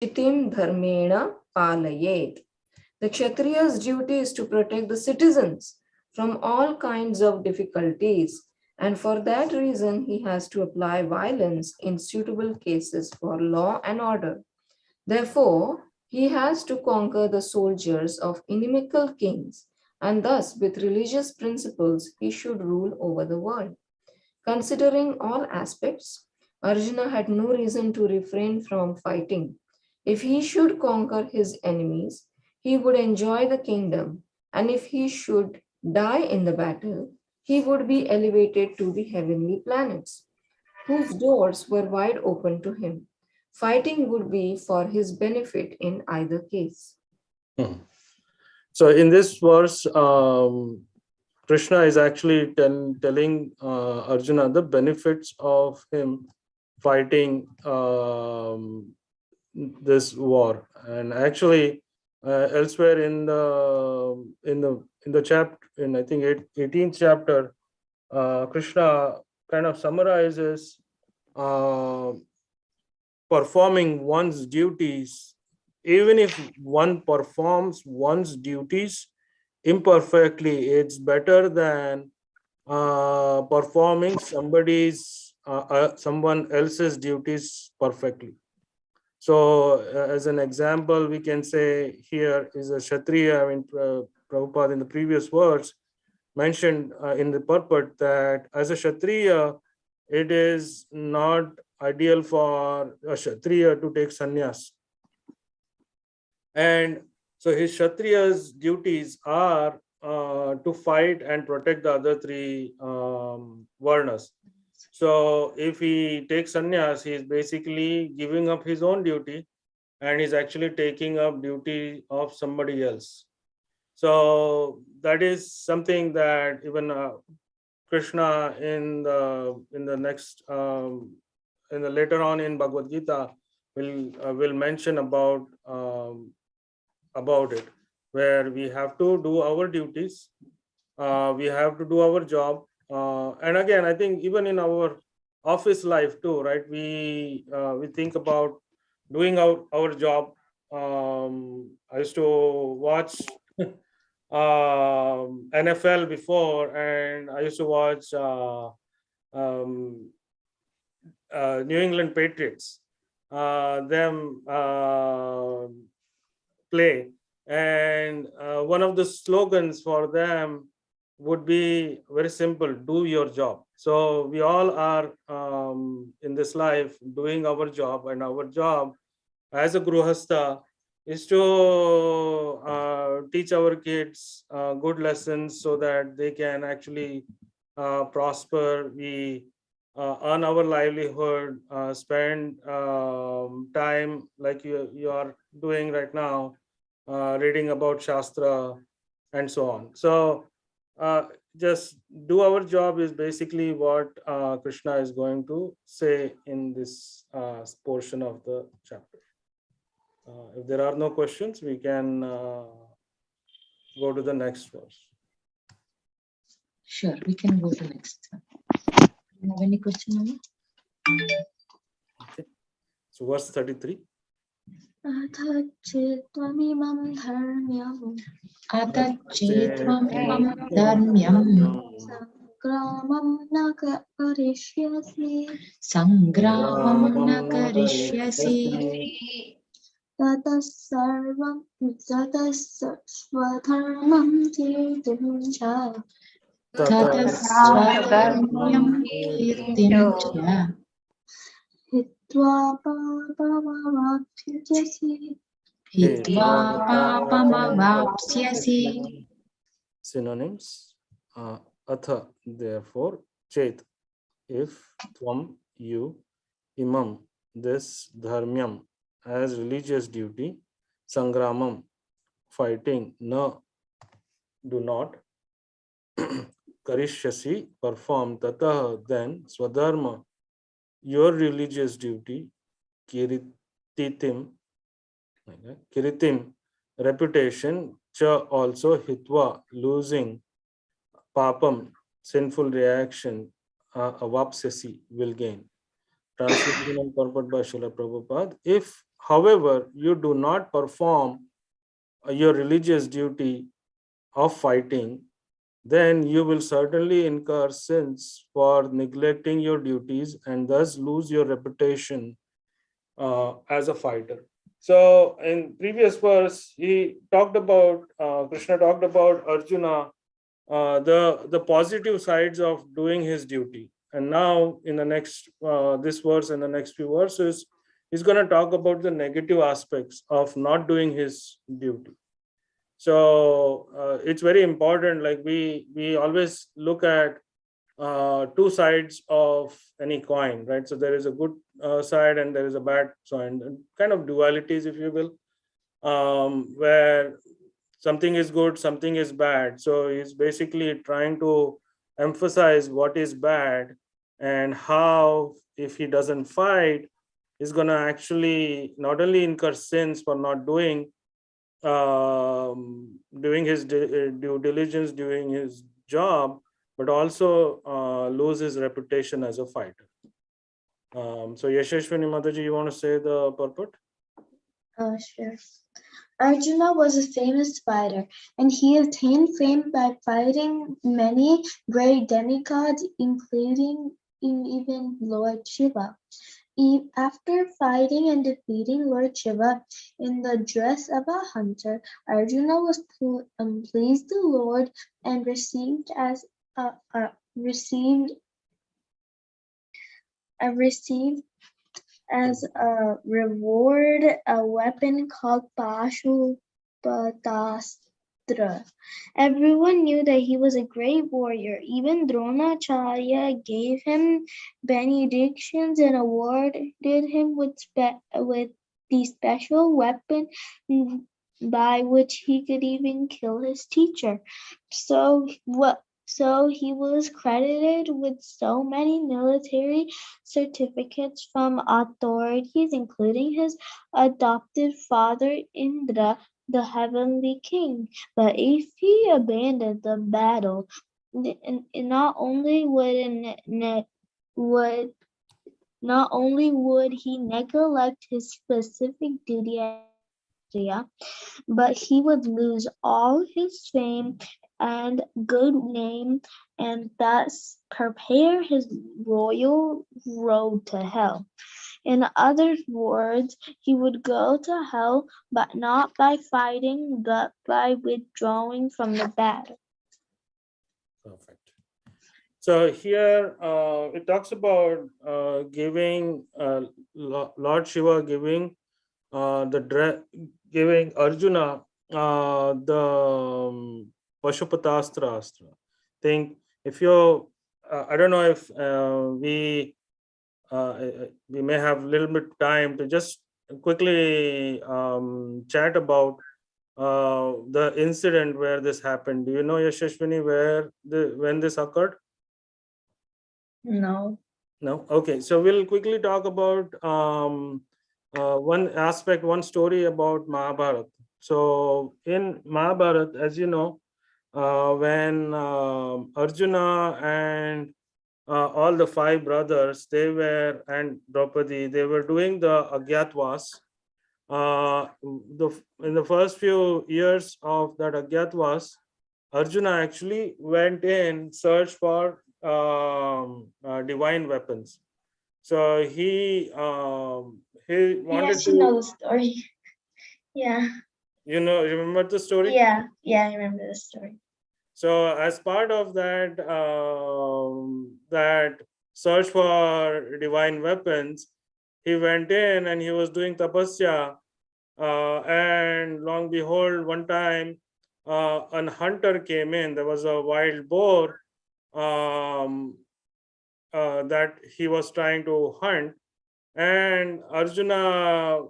Chitim dharmena palayet. The Kshatriya's duty is to protect the citizens from all kinds of difficulties, and for that reason he has to apply violence in suitable cases for law and order. Therefore, he has to conquer the soldiers of inimical kings, and thus, with religious principles, he should rule over the world. Considering all aspects, Arjuna had no reason to refrain from fighting. If he should conquer his enemies, he would enjoy the kingdom, and if he should die in the battle, he would be elevated to the heavenly planets, whose doors were wide open to him. Fighting would be for his benefit in either case. So in this verse, Krishna is actually telling Arjuna the benefits of him fighting this war, and actually elsewhere in the chapter, in I think 18th chapter, Krishna kind of summarizes performing one's duties. Even if one performs one's duties imperfectly, it's better than performing someone else's duties perfectly. So as an example, we can say here is a Kshatriya. I mean, Prabhupada in the previous words mentioned in the purport that as a Kshatriya, it is not ideal for a Kshatriya to take sannyas. And so his Kshatriya's duties are to fight and protect the other three varnas. So if he takes sannyas, he is basically giving up his own duty, and he's actually taking up duty of somebody else. So that is something that even Krishna in the next in the later on in Bhagavad Gita will mention about it, where we have to do our duties, we have to do our job, and again, I think even in our office life too, right? We think about doing our job. I used to watch NFL before, and I used to watch New England Patriots, them play, and one of the slogans for them would be very simple: do your job. So we all are in this life doing our job, and our job as a gruhastha is to teach our kids good lessons so that they can actually prosper. We earn our livelihood, spend time like you are doing right now, reading about Shastra and so on. So just do our job is basically what Krishna is going to say in this portion of the chapter. If there are no questions, we can go to the next verse. Sure, we can go to the next one. Do you have any question, Mama? Okay. So verse 33. Atachettvamimam dharmyam Sangramam na karishyasi tatasvadharmam kirtim cha Tatasvadharmyam kirtim cha hitva papamavapsyasi papamavapsyasi. Synonyms. Atha, therefore, chet, if, tvam, you, imam, this, dharmyam, as religious duty, sangramam, fighting, na, do not, karishyasi, perform, tatah, then, swadharma, your religious duty, kirititim, reputation, cha, also, hitva, losing, papam, sinful reaction, avapsasi, will gain. Translation and purport by Srila Prabhupada. If however, you do not perform your religious duty of fighting, then you will certainly incur sins for neglecting your duties and thus lose your reputation as a fighter. So, in previous verse, Krishna talked about Arjuna, the positive sides of doing his duty, and now in the next this verse and the next few verses, he's going to talk about the negative aspects of not doing his duty. So it's very important, like we always look at two sides of any coin, right? So there is a good side and there is a bad side, and kind of dualities, if you will, where something is good, something is bad. So he's basically trying to emphasize what is bad and how, if he doesn't fight, he's going to actually not only incur sins for not doing his due diligence, doing his job, but also lose his reputation as a fighter. So Yashashwini Mataji, you want to say the purport? Sure. Arjuna was a famous fighter, and he attained fame by fighting many great demigods, including even Lord Shiva. After fighting and defeating Lord Shiva in the dress of a hunter, Arjuna was pleased the Lord and received as a reward a weapon called Pashupatastra. Everyone knew that he was a great warrior. Even Dronacharya gave him benedictions and awarded him with the special weapon by which he could even kill his teacher. So he was credited with so many military certificates from authorities, including his adopted father Indra, the heavenly king. But if he abandoned the battle, not only would he neglect his specific duty as Kshatriya, but he would lose all his fame and good name and thus prepare his royal road to hell. In other words, he would go to hell, but not by fighting, but by withdrawing from the battle. Perfect. So here it talks about giving Lord Shiva giving giving Arjuna the Pashupatastra astra. Think if you, I don't know if we may have a little bit time to just quickly chat about the incident where this happened. Do you know, Yashashwini, when this occurred? No. No? Okay, so we'll quickly talk about one story about Mahabharata. So in Mahabharata, as you know, when Arjuna and all the five brothers, and Draupadi, they were doing the Agyatwas. In the first few years of that Agyatwas, Arjuna actually went in search for divine weapons. So he wanted Yes, you know to, the story. Yeah. Remember the story? Yeah, I remember the story. So as part of that search for divine weapons, he went in and he was doing tapasya, and long behold, one time a hunter came in. There was a wild boar that he was trying to hunt, and Arjuna,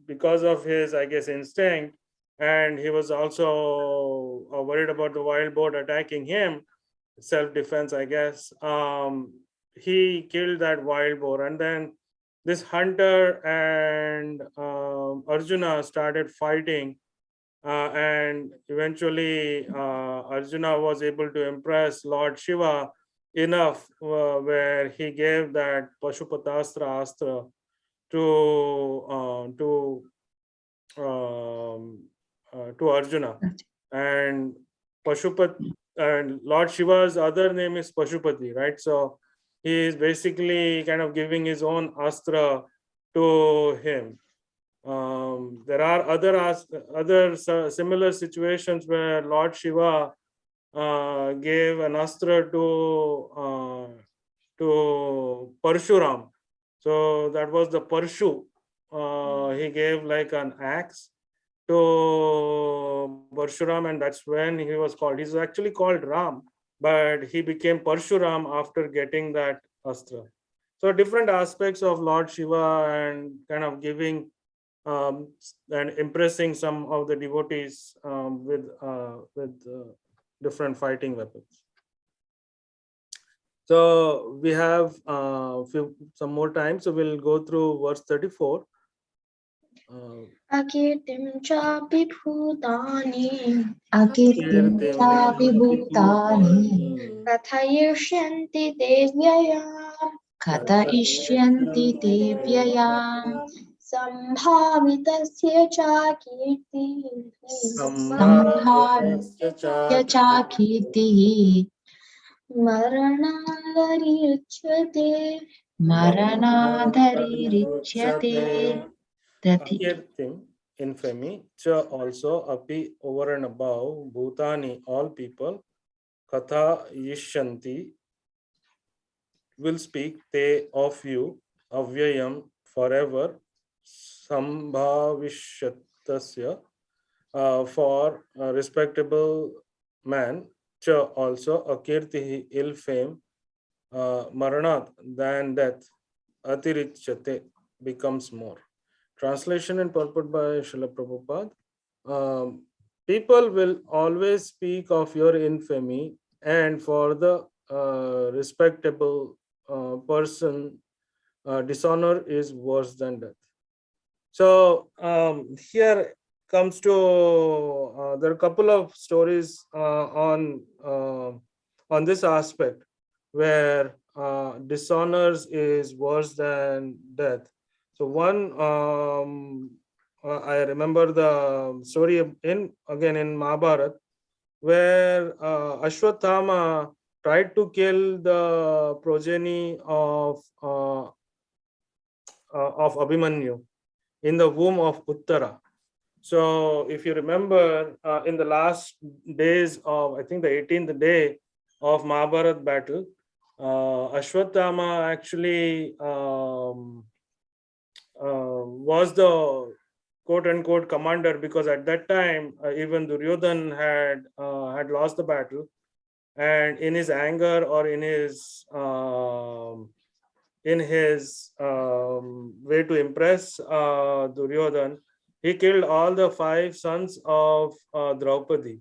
because of his, I guess, instinct, and he was also worried about the wild boar attacking him, self-defense, I guess. He killed that wild boar, and then this hunter and Arjuna started fighting, and eventually Arjuna was able to impress Lord Shiva enough where he gave that Pashupatastra astra to Arjuna, and Pashupat, and Lord Shiva's other name is Pashupati, right? So he is basically kind of giving his own astra to him. There are other similar situations where Lord Shiva gave an astra to Parshuram. So that was the Parshu. He gave like an axe to Parshuram, and that's when he was called. He's actually called Ram, but he became Parshuram after getting that astra. So different aspects of Lord Shiva and kind of giving and impressing some of the devotees with different fighting weapons. So we have some more time, so we'll go through verse 34. Akirtim chapi bhutani Akirtim chapi bhutani kathayirshyanti devyayam kata ishyanti te vyayam sambhavitasya cha kirti sambhavya cha kirtihi maranadariuchyate. maranadharirichyate tati. Akirtim, infamy, cha also api over and above, bhutani, all people, katha yishyanti, will speak, they of you, avyayam, forever, sambhavishatasya, for a respectable man, cha also akirtihi, ill fame, maranat, than death, atirichyate, becomes more. Translation and purport by Srila Prabhupada. People will always speak of your infamy, and for the respectable person, dishonor is worse than death. So here comes to there are a couple of stories on this aspect where dishonors is worse than death. So one, I remember the story in Mahabharata, where Ashwatthama tried to kill the progeny of Abhimanyu in the womb of Uttara. So if you remember, in the last days of, I think the 18th day of Mahabharat battle, Ashwatthama actually was the quote unquote commander, because at that time even Duryodhan had lost the battle, and in his anger or in his way to impress Duryodhan, he killed all the 5 sons of Draupadi.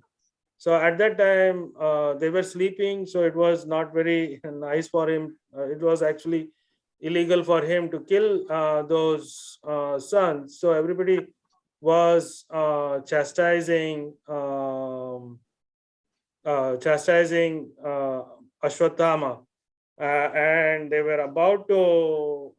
So at that time they were sleeping, so it was not very nice for him. It was actually illegal for him to kill those sons. So everybody was chastising Ashwatthama, and they were about to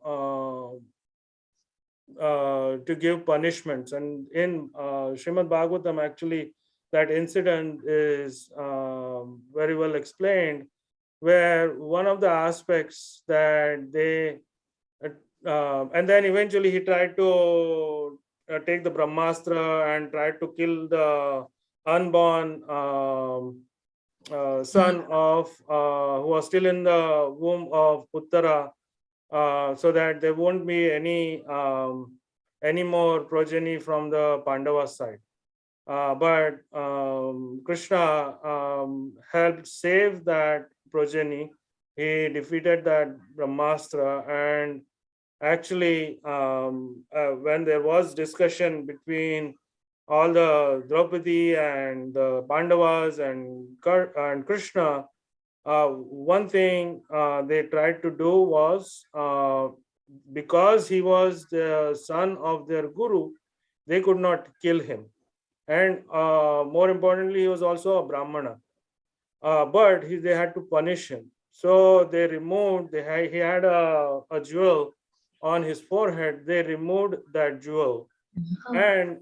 give punishments. And in Srimad Bhagavatam, actually, that incident is very well explained, where one of the aspects that they and then eventually he tried to take the Brahmastra and tried to kill the unborn son of who was still in the womb of Uttara, so that there won't be any more progeny from the Pandava side. But Krishna helped save that progeny. He defeated that Brahmastra, and actually when there was discussion between all the Draupadi and the Pandavas and Krishna, one thing they tried to do was, because he was the son of their guru, they could not kill him. And more importantly, he was also a Brahmana. But they had to punish him. So they removed, he had a jewel on his forehead, they removed that jewel. Oh. And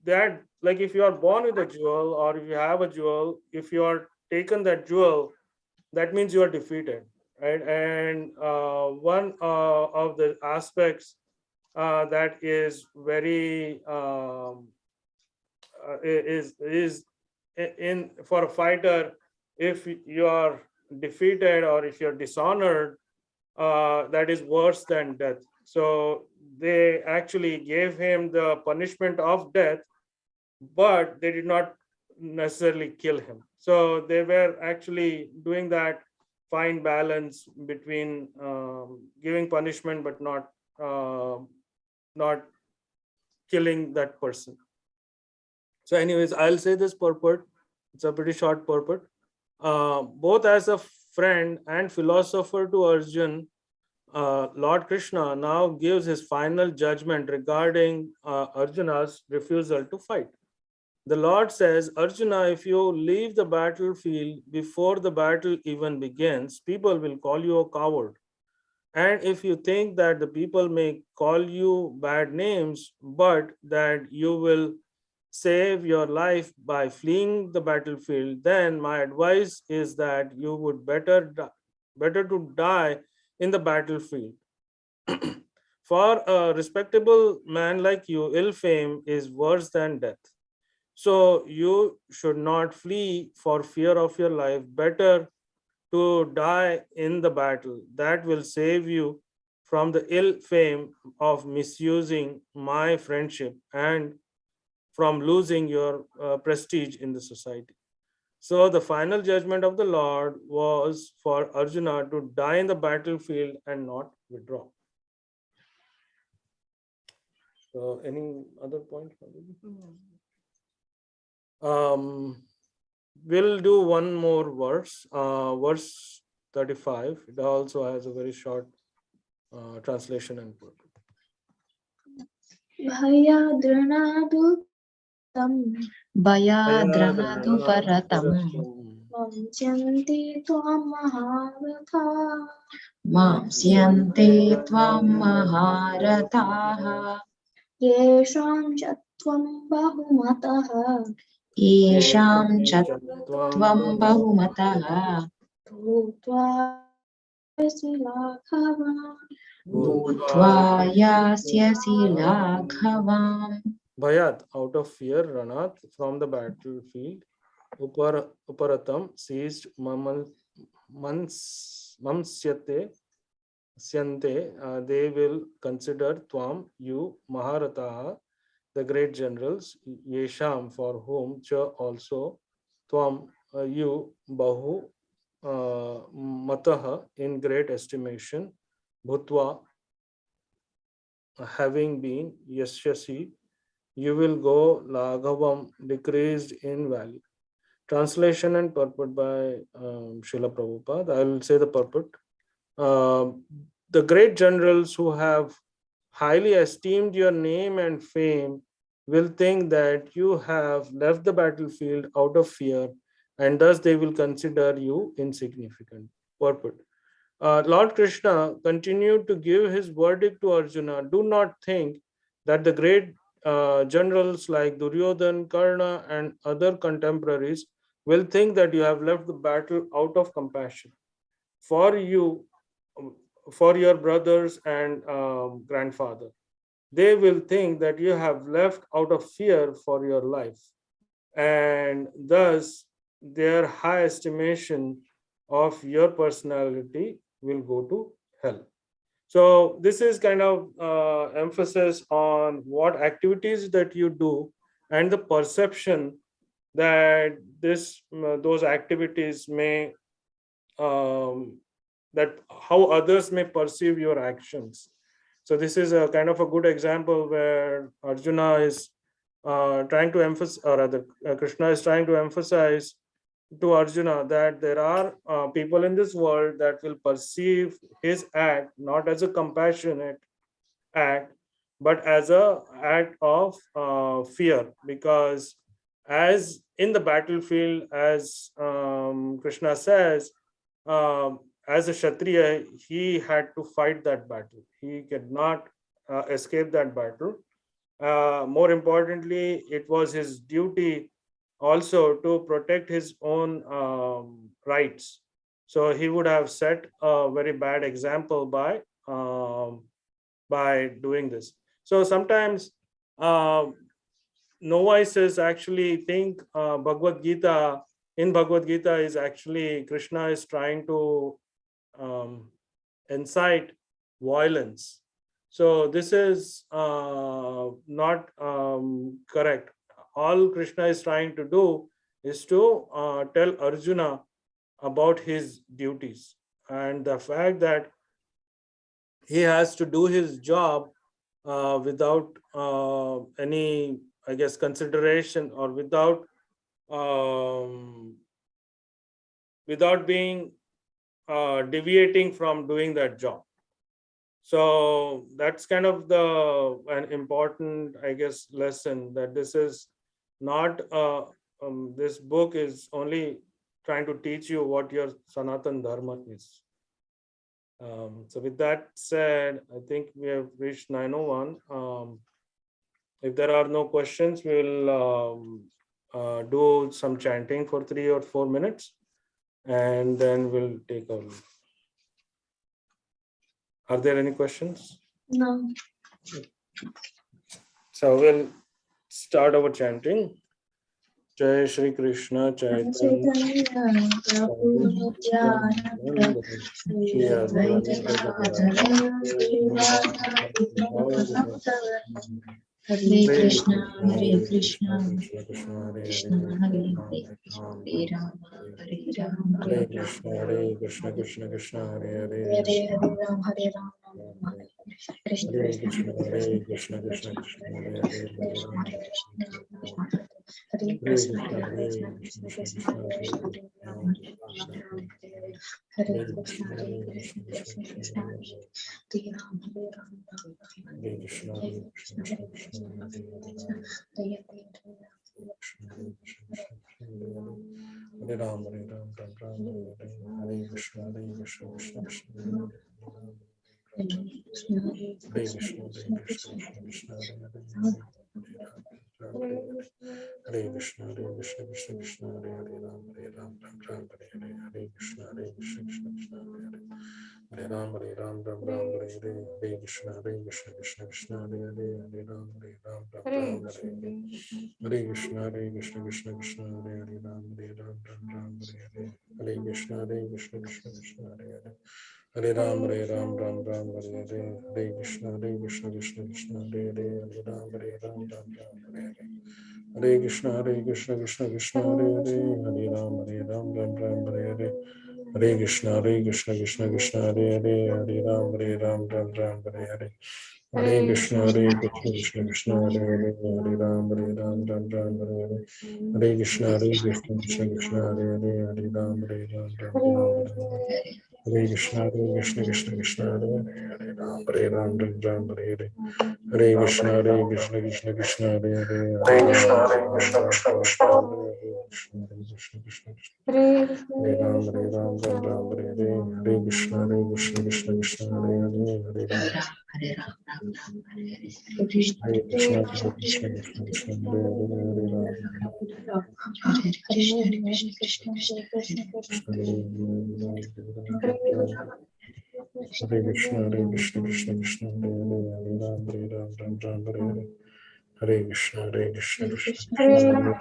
that, like, if you are born with a jewel, or if you have a jewel, if you are taken that jewel, that means you are defeated, right? And one of the aspects that is very is in for a fighter, if you are defeated or if you're dishonored, that is worse than death. So they actually gave him the punishment of death, but they did not necessarily kill him. So they were actually doing that fine balance between giving punishment but not killing that person. So, anyways, I'll say this purport. It's a pretty short purport. Both as a friend and philosopher to Arjun, Lord Krishna now gives his final judgment regarding Arjuna's refusal to fight. The Lord says, Arjuna, if you leave the battlefield before the battle even begins, people will call you a coward. And if you think that the people may call you bad names, but that you will save your life by fleeing the battlefield, then my advice is that you would better to die in the battlefield. For a respectable man like you, ill fame is worse than death. So you should not flee for fear of your life. Better to die in the battle. That will save you from the ill fame of misusing my friendship and from losing your prestige in the society. So the final judgment of the Lord was for Arjuna to die in the battlefield and not withdraw. So any other point? We'll do one more verse, verse 35. It also has a very short translation and purport. Bhayadranadu tam भयाद्रनदुपरतम् Vamsyanti Tvam Maharatha मांस्यन्ते त्वां महारथाः Yesham Chatvam Bahumataha येषां च त्वं बहुमतः Bhutva Silakhavam भूत्वा यास्यसि लाघवाम्. Bhayat, out of fear, Ranat, from the battlefield, Uparatam seized Mamsyate, Syante, they will consider Tvam, you, Maharataha, the great generals, Yesham, for whom, Cha also, Tvam, you, Bahu, Mataha, in great estimation, Bhutva, having been, Yasyasi, you will go Laghavam, decreased in value. Translation and purport by Srila Prabhupada. I will say the purport. The great generals who have highly esteemed your name and fame will think that you have left the battlefield out of fear, and thus they will consider you insignificant. Purport. Lord Krishna continued to give his verdict to Arjuna. Do not think that the great generals like Duryodhan, Karna, and other contemporaries will think that you have left the battle out of compassion for you, for your brothers and grandfather. They will think that you have left out of fear for your life, and thus their high estimation of your personality will go to hell. So this is kind of emphasis on what activities that you do and the perception that those activities may that how others may perceive your actions. So this is a kind of a good example where Arjuna is trying to emphasize, or rather Krishna is trying to emphasize to Arjuna that there are people in this world that will perceive his act not as a compassionate act, but as a act of fear. Because as in the battlefield, as Krishna says, as a Kshatriya, he had to fight that battle. He could not escape that battle. More importantly, it was his duty also to protect his own rights. So he would have set a very bad example by doing this. So sometimes novices actually think in Bhagavad Gita is actually Krishna is trying to incite violence. So this is not correct. All Krishna is trying to do is to tell Arjuna about his duties and the fact that he has to do his job without any, I guess, consideration, or without being deviating from doing that job. So that's kind of an important, I guess, lesson, that this is not this book is only trying to teach you what your Sanatan Dharma is. So with that said, I think we have reached 9:01. If there are no questions, we'll do some chanting for 3 or 4 minutes, and then we'll take our leave. Are there any questions? No. So we'll start our chanting. Jai Shri Krishna Chaitanya Prabhu Nityananda Shri Advaita Gadadhara Hare Krishna, Hare Krishna, Krishna Hare Hare, Hare Rama, Hare Rama, Hare Krishna Krishna Krishna Hare Hare, Hare Rama, Hare Rama, Krishna Hare Krishna, Krishna Krishna Krishna Hare Hare, Hare Rama, Hare Krishna, Hare Hare Krishna, Krishna Hare Krishna, Krishna Krishna, Krishna Hare Rama, Hare Rama, Hare Krishna, Hare Krishna, Krishna Krishna, Hare Rama, Hare Rama, Hare Krishna Hare Krishna, Hare Krishna, Krishna Hare Hare Ram Ram Ram Hare Krishna Krishna Krishna Hare Krishna Krishna Hare Krishna Krishna Krishna Hare Ram Ram Hare Krishna Krishna Hare Ram Ram Hare Krishna Krishna Hare Ram Ram Hare Krishna Krishna Hare Ram Hare Krishna Krishna Hare Ram Ram Hare Krishna Krishna Hare Ram Hare Krishna Krishna Hare Ram Hare Krishna Krishna Hare Ram Hare Krishna Krishna Hare Ram Hare Krishna Krishna Hare Ram Hare Krishna Krishna Hare Ram Hare Krishna Krishna Hare Hare Krishna Krishna Hare Ram Hare Rama, Hare Krishna, Hare Krishna Krishna Krishna Krishna, Krishna Hare Krishna, Hare Krishna, Krishna Krishna, Hare Krishna Krishna Hare Ram Hare Krishna Hare Krishna, Krishna Krishna, Hare Rama.